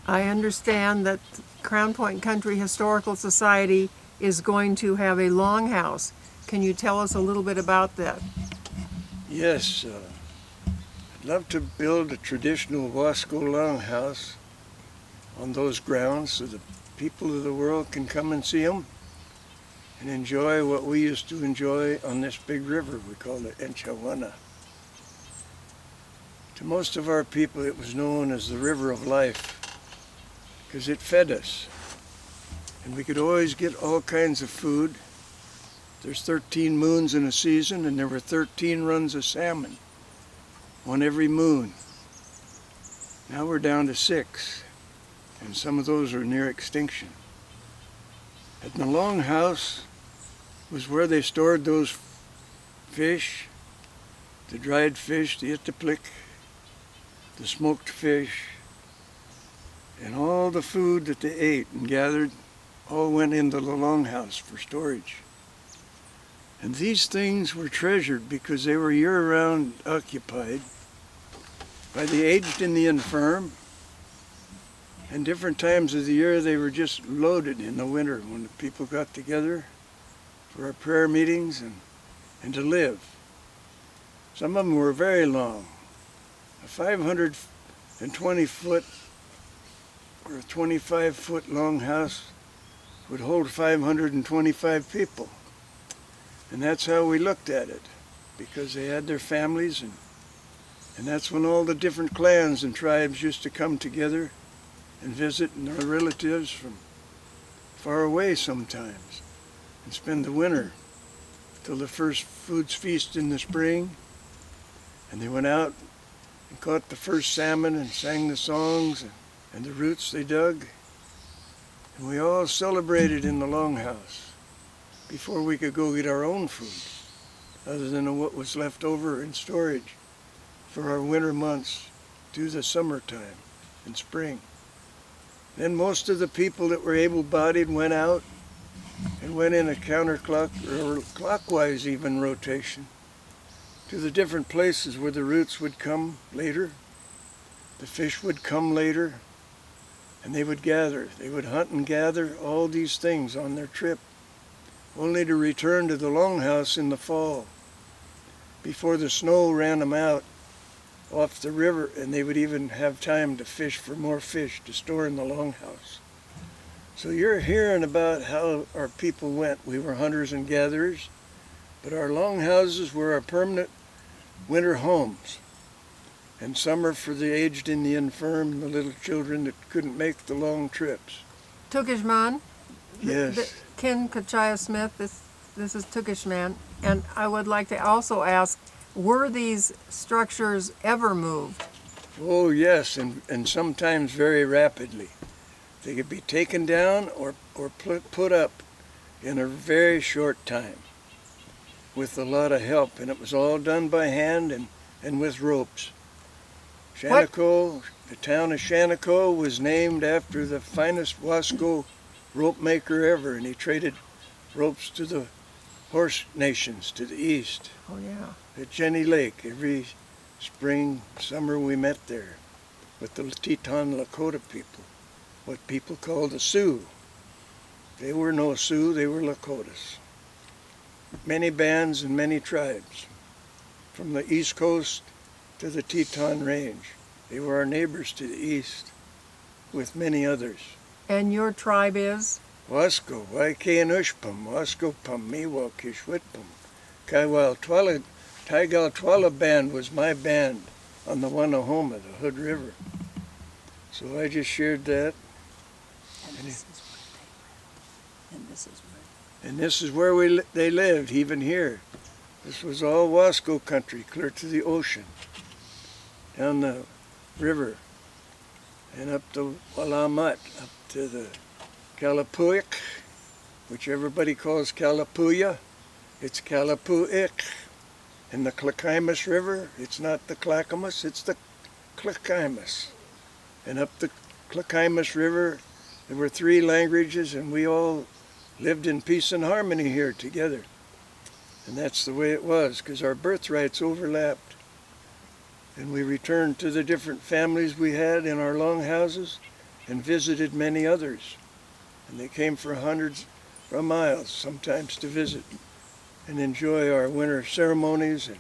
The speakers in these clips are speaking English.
I understand that Crown Point Country Historical Society is going to have a longhouse. Can you tell us a little bit about that? Yes, I'd love to build a traditional Wasco longhouse on those grounds so the people of the world can come and see them and enjoy what we used to enjoy on this big river. We call it Enchawana. To most of our people, it was known as the River of Life because it fed us. And we could always get all kinds of food. There's 13 moons in a season, and there were 13 runs of salmon, one every moon. Now we're down to 6, and some of those are near extinction. And the longhouse was where they stored those fish, the dried fish, the itaplik, the smoked fish, and all the food that they ate and gathered all went into the longhouse for storage. And these things were treasured because they were year-round occupied by the aged and the infirm. And different times of the year they were just loaded in the winter when the people got together for our prayer meetings and to live. Some of them were very long. A 520-foot or a 25-foot longhouse would hold 525 people. And that's how we looked at it, because they had their families, and that's when all the different clans and tribes used to come together and visit, and their relatives from far away sometimes, and spend the winter till the first food's feast in the spring. And they went out and caught the first salmon and sang the songs and the roots they dug. And we all celebrated in the longhouse before we could go get our own food, other than what was left over in storage for our winter months through the summertime and spring. Then most of the people that were able-bodied went out and went in a counterclock or clockwise even rotation to the different places where the roots would come later, the fish would come later, and they would gather. They would hunt and gather all these things on their trip, only to return to the longhouse in the fall before the snow ran them out off the river, and they would even have time to fish for more fish to store in the longhouse. So you're hearing about how our people went. We were hunters and gatherers, but our longhouses were our permanent winter homes, and summer for the aged and the infirm and the little children that couldn't make the long trips. Tukishman? Yes. Ken Katchia Smith, this is Tukishman, and I would like to also ask, were these structures ever moved? Oh yes, and sometimes very rapidly. They could be taken down or put up in a very short time with a lot of help, and it was all done by hand and with ropes. Shaniko, the town of Shaniko was named after the finest Wasco rope maker ever, and he traded ropes to the horse nations to the east. Oh yeah. At Jenny Lake, every spring, summer we met there with the Teton Lakota people, what people call the Sioux. They were no Sioux, they were Lakotas. Many bands and many tribes, from the East Coast to the Teton Range. They were our neighbors to the east, with many others. And your tribe is? Wasco, Waikanushpum, Wasco Pum, Miwa, Kishwitpum. Kaiwal Twala, Taigal Twala band was my band on the Wanahoma, the Hood River. So I just shared that. And this is where they lived, even here. This was all Wasco country, clear to the ocean, down the river, and up to Walamut, up to the Kalapuik, which everybody calls Kalapuya. It's Kalapuik. And the Clackamas River, it's not the Clackamas, it's the Clackamas. And up the Clackamas River, there were 3 languages, and we all lived in peace and harmony here together. And that's the way it was, because our birthrights overlapped. And we returned to the different families we had in our longhouses, and visited many others. And they came for hundreds of miles sometimes to visit and enjoy our winter ceremonies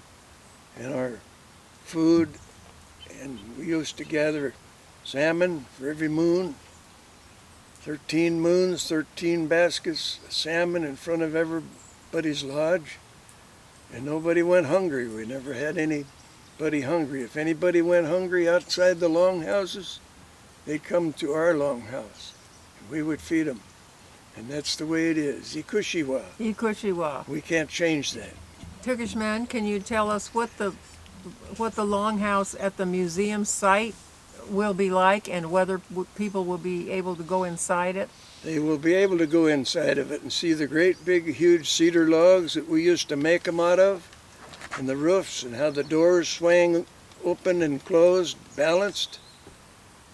and our food. And we used to gather salmon for every moon. 13 moons, 13 baskets of salmon in front of everybody's lodge. And nobody went hungry. We never had anybody hungry. If anybody went hungry outside the longhouses, they'd come to our longhouse. And we would feed them. And that's the way it is. Ikushiwa. Ikushiwa. We can't change that. Turkish man, can you tell us what the longhouse at the museum site will be like, and whether people will be able to go inside it? They will be able to go inside of it and see the great big huge cedar logs that we used to make them out of, and the roofs, and how the doors swang open and closed, balanced.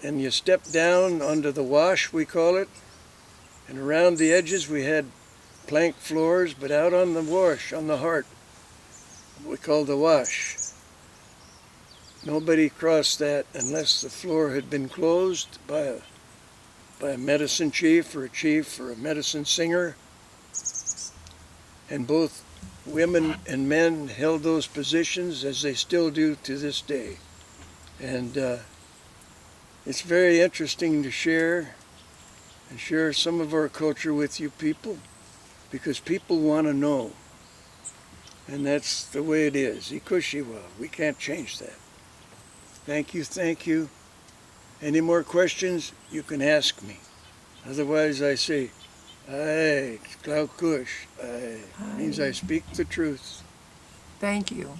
And you step down onto the wash, we call it, and around the edges we had plank floors, but out on the wash, on the heart, we call the wash. Nobody crossed that unless the floor had been closed by a medicine chief or a medicine singer. And both women and men held those positions, as they still do to this day. And it's very interesting to share some of our culture with you people, because people want to know. And that's the way it is. Ikushiwa. We can't change that. Thank you, thank you. Any more questions, you can ask me. Otherwise, I say, aye, Klaukush. Aye. Means I speak the truth. Thank you.